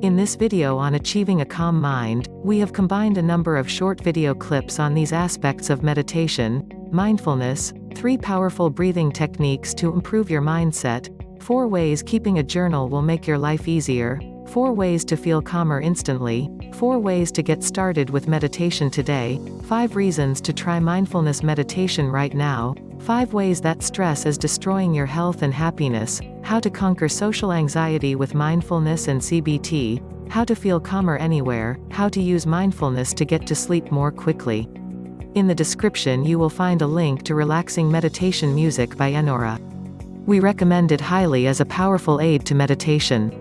In this video on achieving a calm mind, we have combined a number of short video clips on these aspects of meditation, mindfulness, 3 powerful breathing techniques to improve your mindset, 4 ways keeping a journal will make your life easier, 4 ways to feel calmer instantly, 4 ways to get started with meditation today, 5 reasons to try mindfulness meditation right now, 5 ways that stress is destroying your health and happiness, how to conquer social anxiety with mindfulness and CBT, how to feel calmer anywhere, how to use mindfulness to get to sleep more quickly. In the description you will find a link to relaxing meditation music by Enora. We recommend it highly as a powerful aid to meditation.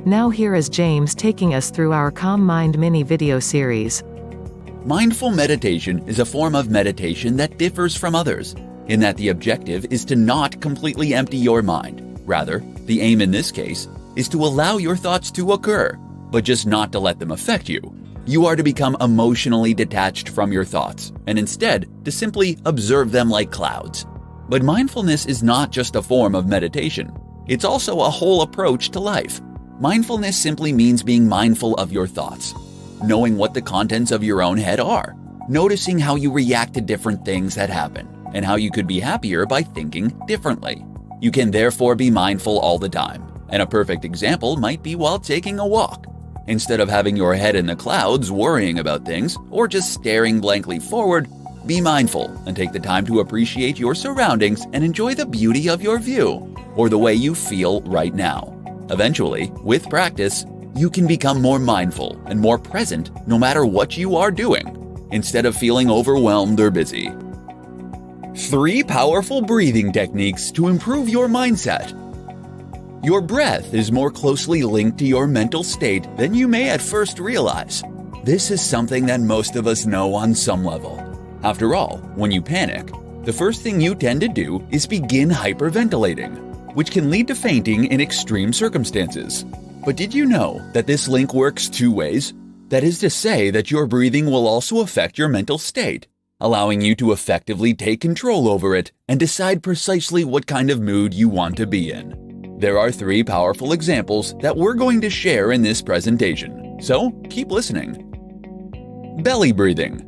Now here is James taking us through our Calm Mind mini video series. Mindful meditation is a form of meditation that differs from others, in that the objective is to not completely empty your mind. Rather, the aim in this case is to allow your thoughts to occur, but just not to let them affect you. You are to become emotionally detached from your thoughts, and instead to simply observe them like clouds. But mindfulness is not just a form of meditation. It's also a whole approach to life. Mindfulness simply means being mindful of your thoughts, knowing what the contents of your own head are, noticing how you react to different things that happen, and how you could be happier by thinking differently. You can therefore be mindful all the time, and a perfect example might be while taking a walk. Instead of having your head in the clouds worrying about things, or just staring blankly forward, be mindful and take the time to appreciate your surroundings and enjoy the beauty of your view, or the way you feel right now. Eventually, with practice, you can become more mindful and more present no matter what you are doing, instead of feeling overwhelmed or busy. 3 powerful breathing techniques to improve your mindset. Your breath is more closely linked to your mental state than you may at first realize. This is something that most of us know on some level. After all, when you panic, the first thing you tend to do is begin hyperventilating, which can lead to fainting in extreme circumstances. But did you know that this link works 2 ways? That is to say that your breathing will also affect your mental state, allowing you to effectively take control over it and decide precisely what kind of mood you want to be in. There are 3 powerful examples that we're going to share in this presentation, so keep listening. Belly breathing.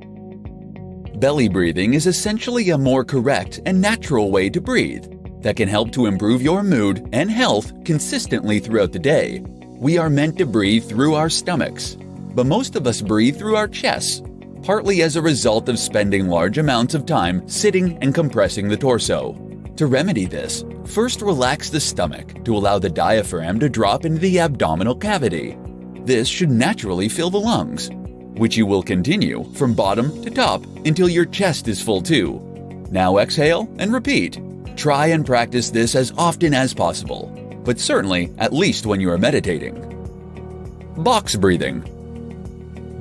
Belly breathing is essentially a more correct and natural way to breathe that can help to improve your mood and health consistently throughout the day. We are meant to breathe through our stomachs, but most of us breathe through our chests, partly as a result of spending large amounts of time sitting and compressing the torso. To remedy this, first relax the stomach to allow the diaphragm to drop into the abdominal cavity. This should naturally fill the lungs, which you will continue from bottom to top until your chest is full too. Now exhale and repeat. Try and practice this as often as possible, but certainly at least when you are meditating. Box breathing.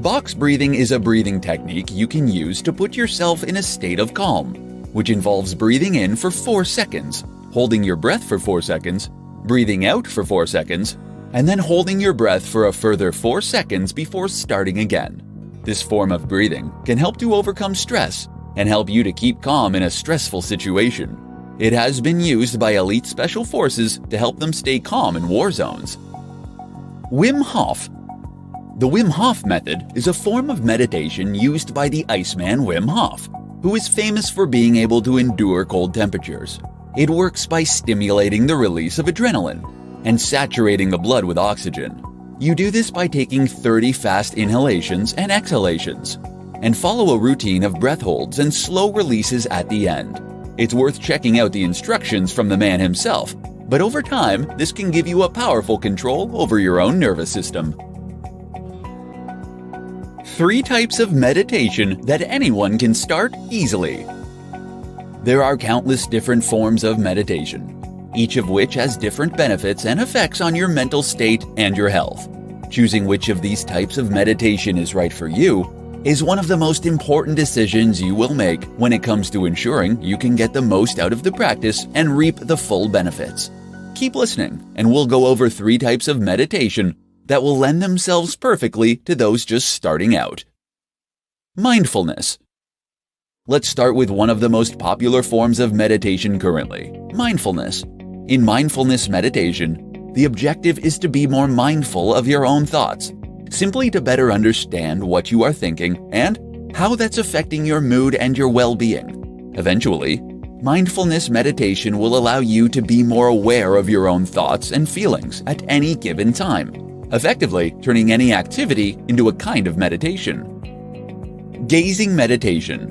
Box breathing is a breathing technique you can use to put yourself in a state of calm, which involves breathing in for 4 seconds, holding your breath for 4 seconds, breathing out for 4 seconds, and then holding your breath for a further 4 seconds before starting again. This form of breathing can help to overcome stress and help you to keep calm in a stressful situation. It has been used by elite special forces to help them stay calm in war zones. Wim Hof. The Wim Hof method is a form of meditation used by the Iceman Wim Hof, who is famous for being able to endure cold temperatures. It works by stimulating the release of adrenaline and saturating the blood with oxygen. You do this by taking 30 fast inhalations and exhalations, and follow a routine of breath holds and slow releases at the end. It's worth checking out the instructions from the man himself, but over time, this can give you a powerful control over your own nervous system. 3 types of meditation that anyone can start easily. There are countless different forms of meditation, each of which has different benefits and effects on your mental state and your health. Choosing which of these types of meditation is right for you is one of the most important decisions you will make when it comes to ensuring you can get the most out of the practice and reap the full benefits. Keep listening, and we'll go over 3 types of meditation that will lend themselves perfectly to those just starting out. Mindfulness. Let's start with one of the most popular forms of meditation currently, mindfulness. In mindfulness meditation, the objective is to be more mindful of your own thoughts, simply to better understand what you are thinking and how that's affecting your mood and your well-being. Eventually, mindfulness meditation will allow you to be more aware of your own thoughts and feelings at any given time, effectively turning any activity into a kind of meditation. Gazing meditation.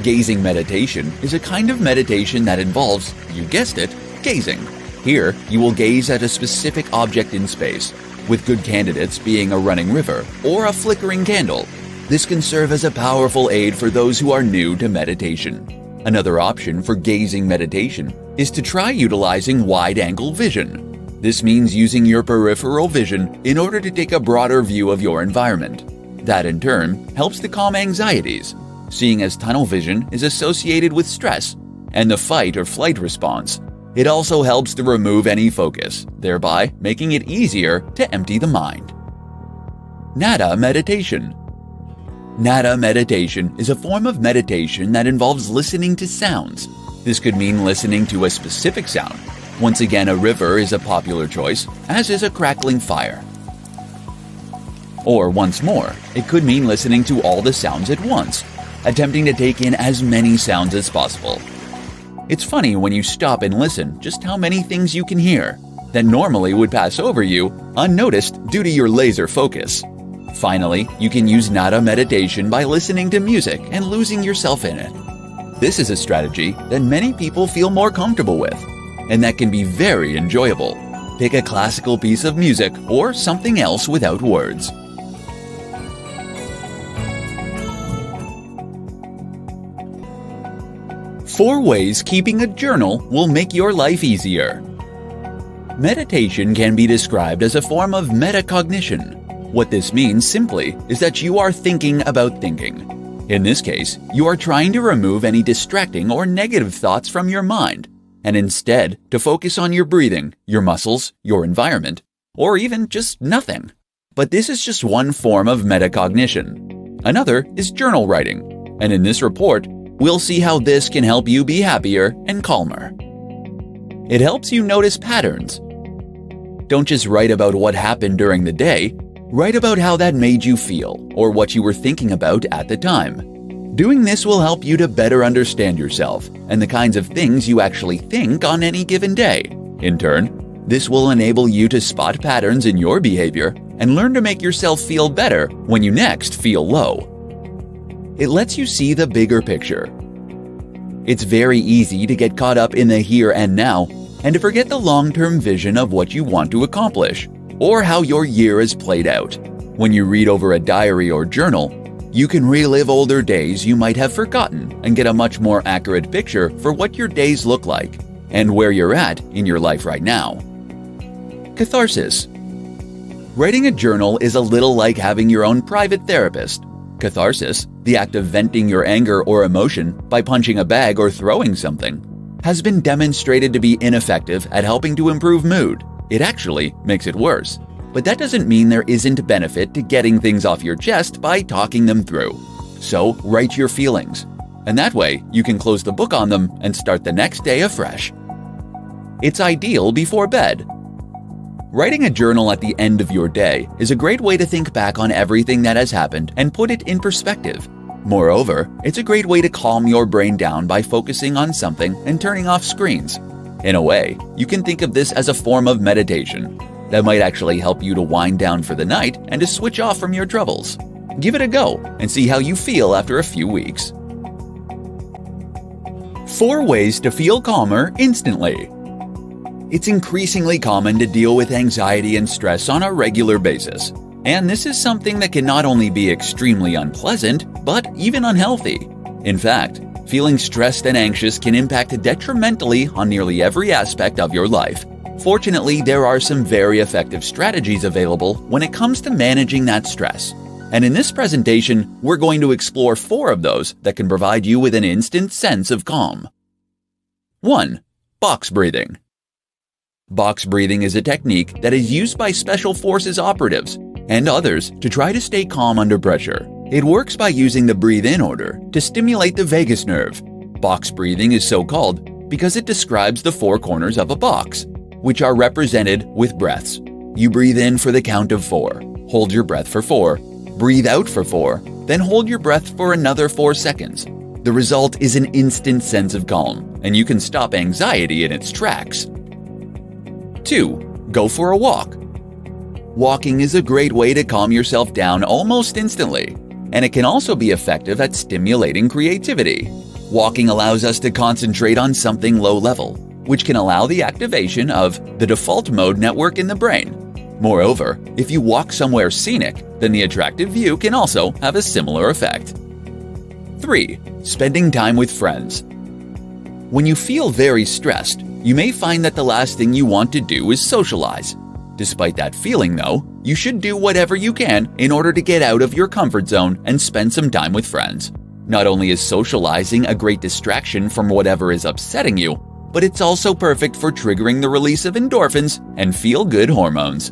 Gazing meditation is a kind of meditation that involves, you guessed it, gazing. Here, you will gaze at a specific object in space, with good candidates being a running river or a flickering candle. This can serve as a powerful aid for those who are new to meditation. Another option for gazing meditation is to try utilizing wide-angle vision. This means using your peripheral vision in order to take a broader view of your environment. That in turn helps to calm anxieties, seeing as tunnel vision is associated with stress and the fight or flight response. It also helps to remove any focus, thereby making it easier to empty the mind. Nada meditation. Nada meditation is a form of meditation that involves listening to sounds. This could mean listening to a specific sound. Once again, a river is a popular choice, as is a crackling fire. Or once more, it could mean listening to all the sounds at once, attempting to take in as many sounds as possible. It's funny when you stop and listen just how many things you can hear that normally would pass over you unnoticed due to your laser focus. Finally, you can use nada meditation by listening to music and losing yourself in it. This is a strategy that many people feel more comfortable with, and that can be very enjoyable. Pick a classical piece of music or something else without words. 4 ways keeping a journal will make your life easier. Meditation can be described as a form of metacognition. What this means simply is that you are thinking about thinking. In this case, you are trying to remove any distracting or negative thoughts from your mind, and instead to focus on your breathing, your muscles, your environment, or even just nothing. But this is just one form of metacognition. Another is journal writing, and in this report, we'll see how this can help you be happier and calmer. It helps you notice patterns. Don't just write about what happened during the day, write about how that made you feel or what you were thinking about at the time. Doing this will help you to better understand yourself and the kinds of things you actually think on any given day. In turn, this will enable you to spot patterns in your behavior and learn to make yourself feel better when you next feel low. It lets you see the bigger picture. It's very easy to get caught up in the here and now and to forget the long-term vision of what you want to accomplish or how your year has played out. When you read over a diary or journal, you can relive older days you might have forgotten and get a much more accurate picture for what your days look like and where you're at in your life right now. Catharsis. Writing a journal is a little like having your own private therapist. Catharsis, the act of venting your anger or emotion by punching a bag or throwing something, has been demonstrated to be ineffective at helping to improve mood. It actually makes it worse. But that doesn't mean there isn't benefit to getting things off your chest by talking them through. So write your feelings, and that way you can close the book on them and start the next day afresh. It's ideal before bed. Writing a journal at the end of your day is a great way to think back on everything that has happened and put it in perspective. Moreover, it's a great way to calm your brain down by focusing on something and turning off screens. In a way, you can think of this as a form of meditation that might actually help you to wind down for the night and to switch off from your troubles. Give it a go and see how you feel after a few weeks. 4 ways to feel calmer instantly. It's increasingly common to deal with anxiety and stress on a regular basis. And this is something that can not only be extremely unpleasant, but even unhealthy. In fact, feeling stressed and anxious can impact detrimentally on nearly every aspect of your life. Fortunately, there are some very effective strategies available when it comes to managing that stress. And in this presentation, we're going to explore 4 of those that can provide you with an instant sense of calm. 1. Box breathing. Box breathing is a technique that is used by Special Forces operatives and others to try to stay calm under pressure. It works by using the breathe-in order to stimulate the vagus nerve. Box breathing is so called because it describes the 4 corners of a box. which are represented with breaths. You breathe in for the count of 4, hold your breath for 4, breathe out for 4, then hold your breath for another 4 seconds. The result is an instant sense of calm, and you can stop anxiety in its tracks. 2. Go for a walk. Walking is a great way to calm yourself down almost instantly, and it can also be effective at stimulating creativity. Walking allows us to concentrate on something low level, which can allow the activation of the default mode network in the brain. Moreover, if you walk somewhere scenic, then the attractive view can also have a similar effect. 3. Spending time with friends. When you feel very stressed, you may find that the last thing you want to do is socialize. Despite that feeling, though, you should do whatever you can in order to get out of your comfort zone and spend some time with friends. Not only is socializing a great distraction from whatever is upsetting you, but it's also perfect for triggering the release of endorphins and feel-good hormones.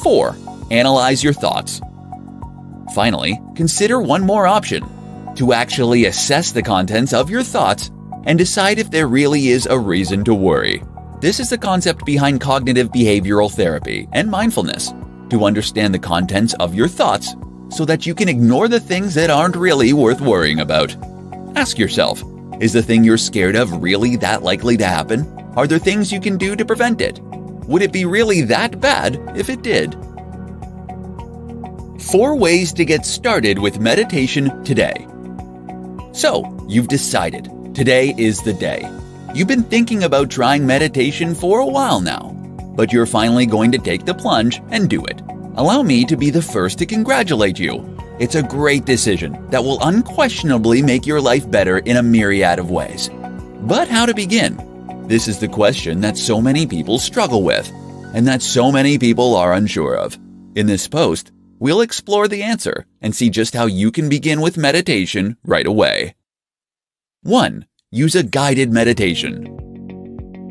4. Analyze your thoughts. Finally, consider one more option: to actually assess the contents of your thoughts and decide if there really is a reason to worry. This is the concept behind cognitive behavioral therapy and mindfulness, to understand the contents of your thoughts so that you can ignore the things that aren't really worth worrying about. Ask yourself, is the thing you're scared of really that likely to happen? Are there things you can do to prevent it? Would it be really that bad if it did? 4 ways to get started with meditation today. So, you've decided. Today is the day. You've been thinking about trying meditation for a while now, but you're finally going to take the plunge and do it. Allow me to be the first to congratulate you. It's a great decision that will unquestionably make your life better in a myriad of ways. But how to begin? This is the question that so many people struggle with, and that so many people are unsure of. In this post, we'll explore the answer and see just how you can begin with meditation right away. 1. Use a guided meditation.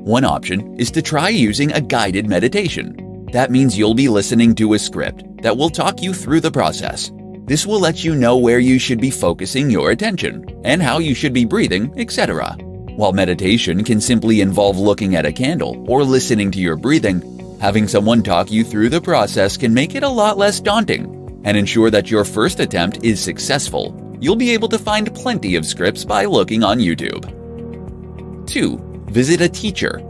One option is to try using a guided meditation. That means you'll be listening to a script that will talk you through the process. This will let you know where you should be focusing your attention and how you should be breathing, etc. While meditation can simply involve looking at a candle or listening to your breathing, having someone talk you through the process can make it a lot less daunting and ensure that your first attempt is successful. You'll be able to find plenty of scripts by looking on YouTube. 2. Visit a teacher.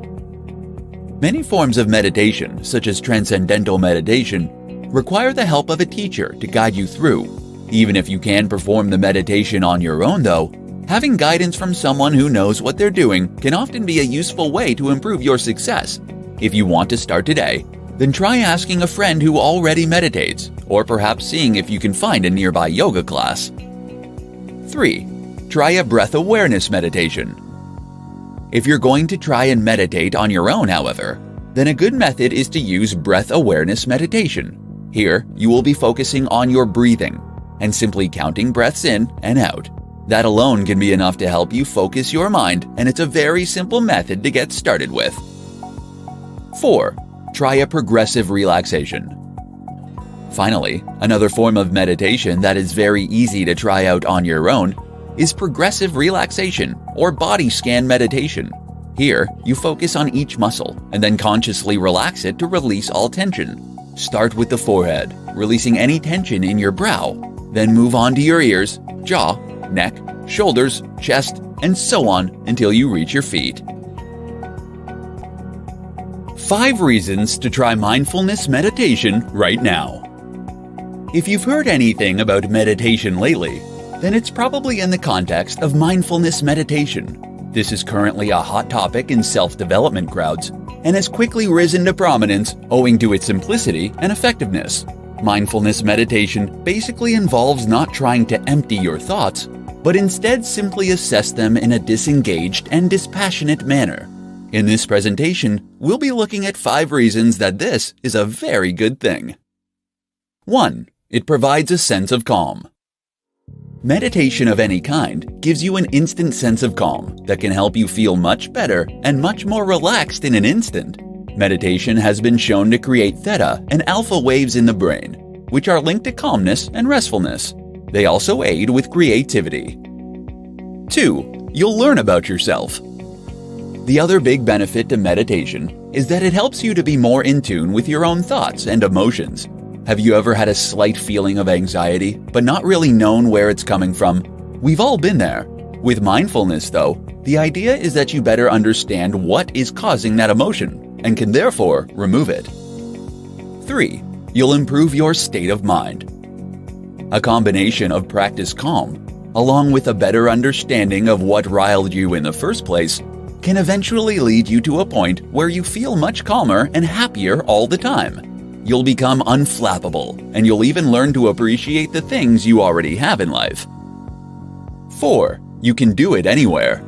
Many forms of meditation, such as transcendental meditation, require the help of a teacher to guide you through. Even if you can perform the meditation on your own, though, having guidance from someone who knows what they're doing can often be a useful way to improve your success. If you want to start today, then try asking a friend who already meditates, or perhaps seeing if you can find a nearby yoga class. 3. Try a breath awareness meditation. If you're going to try and meditate on your own, however, then a good method is to use breath awareness meditation. Here, you will be focusing on your breathing and simply counting breaths in and out. That alone can be enough to help you focus your mind, and it's a very simple method to get started with. 4. Try a progressive relaxation. Finally, another form of meditation that is very easy to try out on your own is progressive relaxation or body scan meditation. Here, you focus on each muscle and then consciously relax it to release all tension. Start with the forehead, releasing any tension in your brow. Then move on to your ears, jaw, neck, shoulders, chest, and so on until you reach your feet. 5 reasons to try mindfulness meditation right now. If you've heard anything about meditation lately, then it's probably in the context of mindfulness meditation. This is currently a hot topic in self-development crowds and has quickly risen to prominence owing to its simplicity and effectiveness. Mindfulness meditation basically involves not trying to empty your thoughts, but instead simply assess them in a disengaged and dispassionate manner. In this presentation, we'll be looking at 5 reasons that this is a very good thing. 1. It provides a sense of calm. Meditation of any kind gives you an instant sense of calm that can help you feel much better and much more relaxed in an instant. Meditation has been shown to create theta and alpha waves in the brain, which are linked to calmness and restfulness. They also aid with creativity. 2. You'll learn about yourself. The other big benefit to meditation is that it helps you to be more in tune with your own thoughts and emotions. Have you ever had a slight feeling of anxiety, but not really known where it's coming from? We've all been there. With mindfulness, though, the idea is that you better understand what is causing that emotion and can therefore remove it. 3. You'll improve your state of mind. A combination of practice calm, along with a better understanding of what riled you in the first place, can eventually lead you to a point where you feel much calmer and happier all the time. You'll become unflappable, and you'll even learn to appreciate the things you already have in life. 4. You can do it anywhere.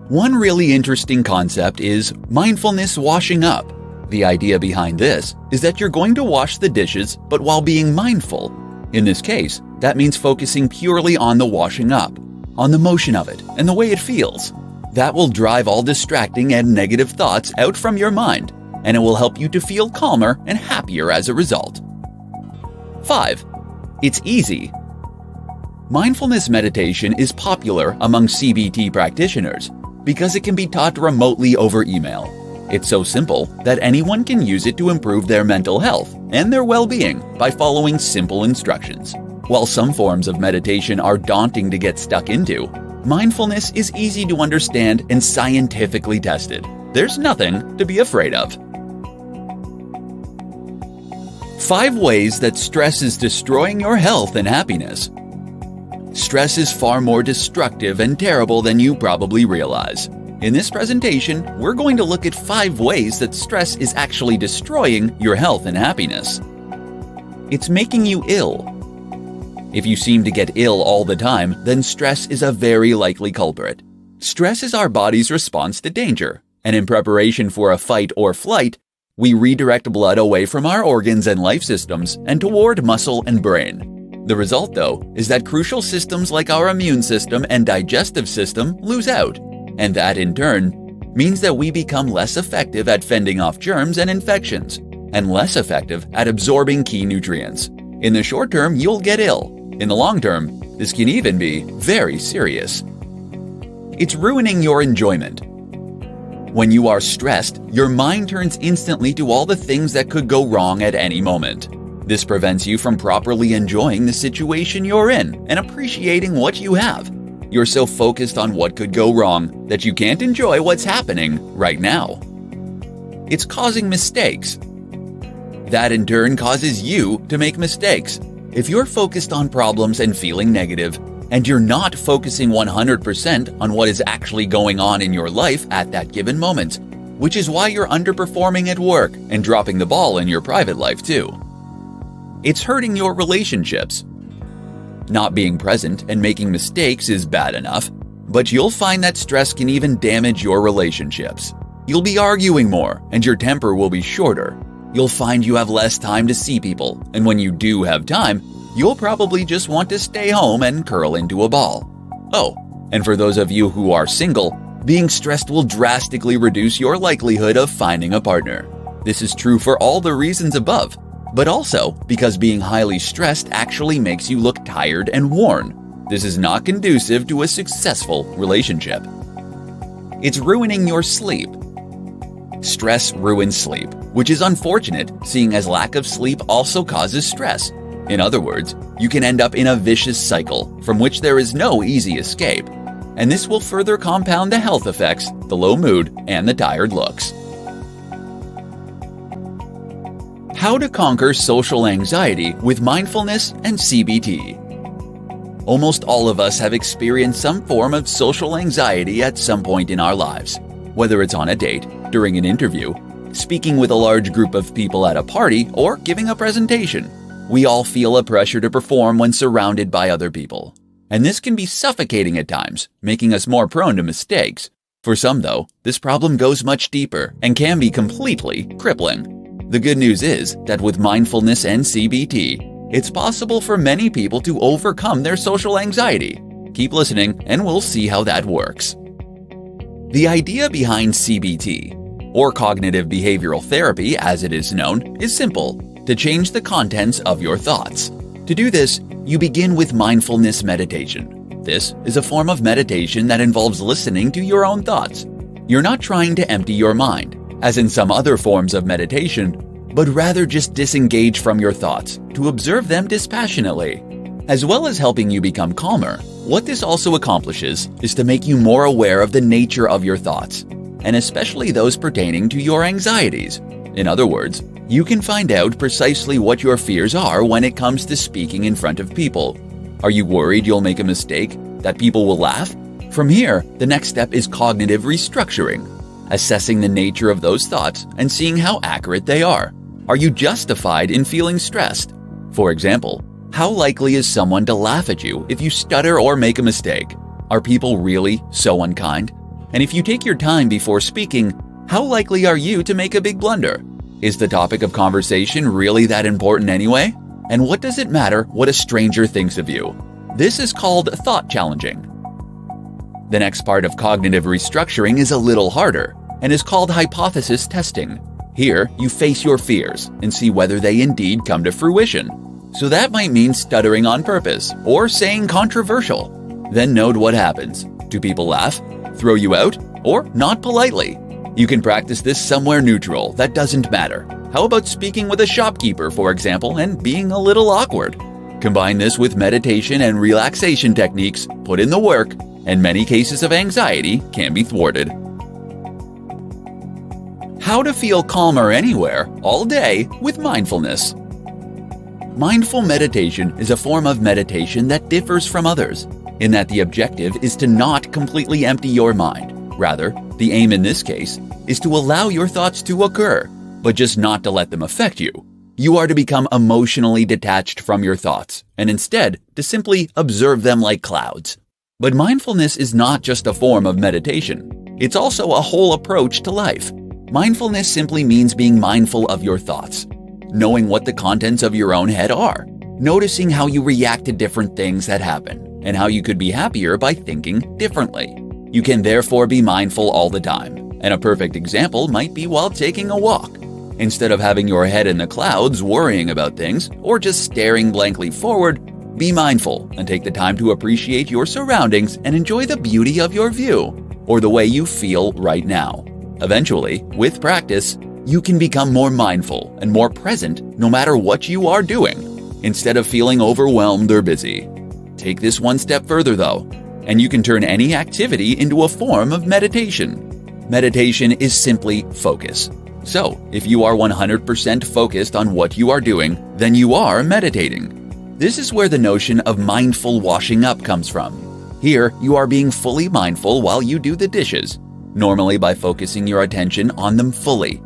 One really interesting concept is mindfulness washing up. The idea behind this is that you're going to wash the dishes, but while being mindful. In this case, that means focusing purely on the washing up, on the motion of it, and the way it feels. That will drive all distracting and negative thoughts out from your mind, and it will help you to feel calmer and happier as a result. 5. It's easy. Mindfulness meditation is popular among CBT practitioners because it can be taught remotely over email. It's so simple that anyone can use it to improve their mental health and their well-being by following simple instructions. While some forms of meditation are daunting to get stuck into, mindfulness is easy to understand and scientifically tested. There's nothing to be afraid of. 5 ways that stress is destroying your health and happiness. Stress is far more destructive and terrible than you probably realize. In this presentation, we're going to look at 5 ways that stress is actually destroying your health and happiness. It's making you ill. If you seem to get ill all the time, then stress is a very likely culprit. Stress is our body's response to danger, and in preparation for a fight or flight, we redirect blood away from our organs and life systems and toward muscle and brain. The result, though, is that crucial systems like our immune system and digestive system lose out, and that, in turn, means that we become less effective at fending off germs and infections, and less effective at absorbing key nutrients. In the short term, you'll get ill. In the long term, this can even be very serious. It's ruining your enjoyment. When you are stressed, your mind turns instantly to all the things that could go wrong at any moment. This prevents you from properly enjoying the situation you're in and appreciating what you have. You're so focused on what could go wrong that you can't enjoy what's happening right now. It's causing mistakes. That in turn causes you to make mistakes. If you're focused on problems and feeling negative, and you're not focusing 100% on what is actually going on in your life at that given moment, which is why you're underperforming at work and dropping the ball in your private life too. It's hurting your relationships. Not being present and making mistakes is bad enough, but you'll find that stress can even damage your relationships. You'll be arguing more, and your temper will be shorter. You'll find you have less time to see people, and when you do have time, you'll probably just want to stay home and curl into a ball. Oh, and for those of you who are single, being stressed will drastically reduce your likelihood of finding a partner. This is true for all the reasons above, but also because being highly stressed actually makes you look tired and worn. This is not conducive to a successful relationship. It's ruining your sleep. Stress ruins sleep, which is unfortunate, seeing as lack of sleep also causes stress. In other words, you can end up in a vicious cycle from which there is no easy escape, and this will further compound the health effects, the low mood, and the tired looks. How to conquer social anxiety with mindfulness and CBT. Almost all of us have experienced some form of social anxiety at some point in our lives, whether it's on a date, during an interview, speaking with a large group of people at a party, or giving a presentation. We all feel a pressure to perform when surrounded by other people. And this can be suffocating at times, making us more prone to mistakes. For some, though, this problem goes much deeper and can be completely crippling. The good news is that with mindfulness and CBT, it's possible for many people to overcome their social anxiety. Keep listening and we'll see how that works. The idea behind CBT, or cognitive behavioral therapy as it is known, is simple: to change the contents of your thoughts. To do this, you begin with mindfulness meditation. This is a form of meditation that involves listening to your own thoughts. You're not trying to empty your mind, as in some other forms of meditation, but rather just disengage from your thoughts to observe them dispassionately. As well as helping you become calmer, what this also accomplishes is to make you more aware of the nature of your thoughts, and especially those pertaining to your anxieties. In other words, you can find out precisely what your fears are when it comes to speaking in front of people. Are you worried you'll make a mistake, that people will laugh? From here, the next step is cognitive restructuring, assessing the nature of those thoughts and seeing how accurate they are. Are you justified in feeling stressed? For example, how likely is someone to laugh at you if you stutter or make a mistake? Are people really so unkind? And if you take your time before speaking, how likely are you to make a big blunder? Is the topic of conversation really that important anyway? And what does it matter what a stranger thinks of you? This is called thought challenging. The next part of cognitive restructuring is a little harder and is called hypothesis testing. Here, you face your fears and see whether they indeed come to fruition. So that might mean stuttering on purpose or saying controversial. Then note what happens. Do people laugh, throw you out, or nod politely? You can practice this somewhere neutral, that doesn't matter. How about speaking with a shopkeeper, for example, and being a little awkward? Combine this with meditation and relaxation techniques, put in the work, and many cases of anxiety can be thwarted. How to feel calmer anywhere, all day, with mindfulness. Mindful meditation is a form of meditation that differs from others, in that the objective is to not completely empty your mind. Rather, the aim in this case is to allow your thoughts to occur, but just not to let them affect you. You are to become emotionally detached from your thoughts, and instead to simply observe them like clouds. But mindfulness is not just a form of meditation. It's also a whole approach to life. Mindfulness simply means being mindful of your thoughts, knowing what the contents of your own head are, noticing how you react to different things that happen, and how you could be happier by thinking differently. You can therefore be mindful all the time, and a perfect example might be while taking a walk. Instead of having your head in the clouds worrying about things, or just staring blankly forward, be mindful and take the time to appreciate your surroundings and enjoy the beauty of your view, or the way you feel right now. Eventually, with practice, you can become more mindful and more present no matter what you are doing, instead of feeling overwhelmed or busy. Take this one step further though, and you can turn any activity into a form of meditation. Meditation is simply focus. So, if you are 100% focused on what you are doing, then you are meditating. This is where the notion of mindful washing up comes from. Here, you are being fully mindful while you do the dishes, normally by focusing your attention on them fully.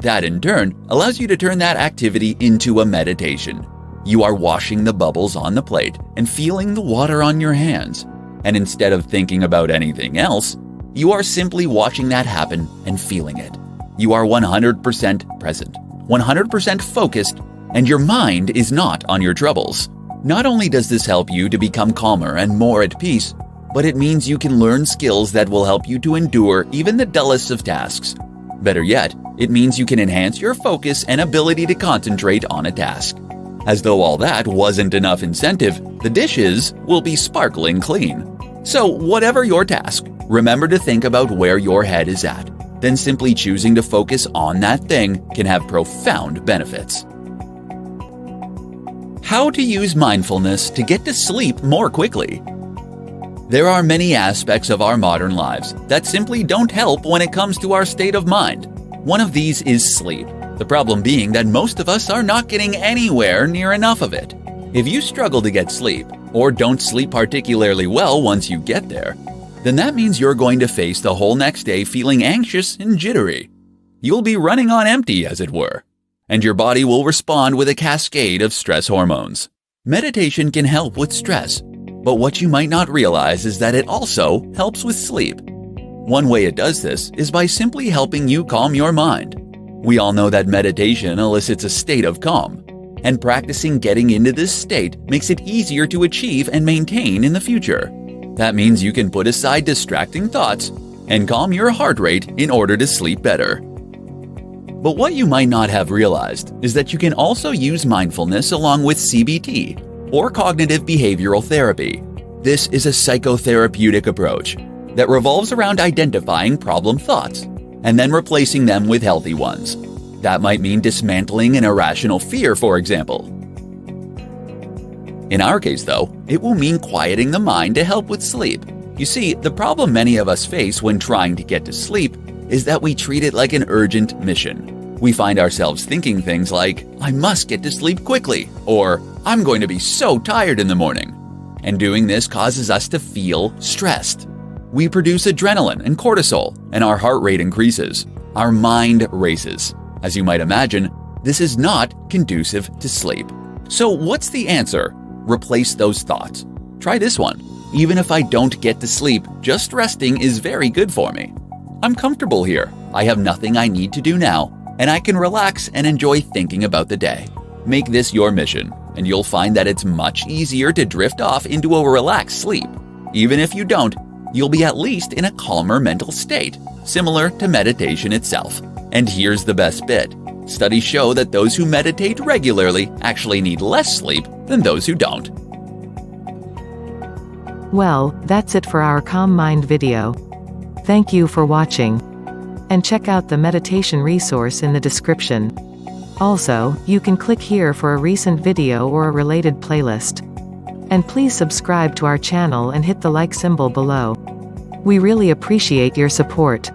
That in turn allows you to turn that activity into a meditation. You are washing the bubbles on the plate and feeling the water on your hands. And instead of thinking about anything else, you are simply watching that happen and feeling it. You are 100% present, 100% focused, and your mind is not on your troubles. Not only does this help you to become calmer and more at peace, but it means you can learn skills that will help you to endure even the dullest of tasks. Better yet, it means you can enhance your focus and ability to concentrate on a task. As though all that wasn't enough incentive, the dishes will be sparkling clean. So whatever your task, remember to think about where your head is at. Then simply choosing to focus on that thing can have profound benefits. How to use mindfulness to get to sleep more quickly. There are many aspects of our modern lives that simply don't help when it comes to our state of mind. One of these is sleep. The problem being that most of us are not getting anywhere near enough of it. If you struggle to get sleep, or don't sleep particularly well once you get there, then that means you're going to face the whole next day feeling anxious and jittery. You'll be running on empty, as it were, and your body will respond with a cascade of stress hormones. Meditation can help with stress, but what you might not realize is that it also helps with sleep. One way it does this is by simply helping you calm your mind. We all know that meditation elicits a state of calm, and practicing getting into this state makes it easier to achieve and maintain in the future. That means you can put aside distracting thoughts and calm your heart rate in order to sleep better. But what you might not have realized is that you can also use mindfulness along with CBT, or cognitive behavioral therapy. This is a psychotherapeutic approach. that revolves around identifying problem thoughts and then replacing them with healthy ones. That might mean dismantling an irrational fear, for example. In our case, though, it will mean quieting the mind to help with sleep. You see, the problem many of us face when trying to get to sleep is that we treat it like an urgent mission. We find ourselves thinking things like, I must get to sleep quickly, or I'm going to be so tired in the morning. And doing this causes us to feel stressed. We produce adrenaline and cortisol, and our heart rate increases. Our mind races. As you might imagine, this is not conducive to sleep. So what's the answer? Replace those thoughts. Try this one. Even if I don't get to sleep, just resting is very good for me. I'm comfortable here. I have nothing I need to do now, and I can relax and enjoy thinking about the day. Make this your mission, and you'll find that it's much easier to drift off into a relaxed sleep. Even if you don't, you'll be at least in a calmer mental state, similar to meditation itself. And here's the best bit. Studies show that those who meditate regularly actually need less sleep than those who don't. Well, that's it for our Calm Mind video. Thank you for watching. And check out the meditation resource in the description. Also, you can click here for a recent video or a related playlist. And please subscribe to our channel and hit the like symbol below. We really appreciate your support.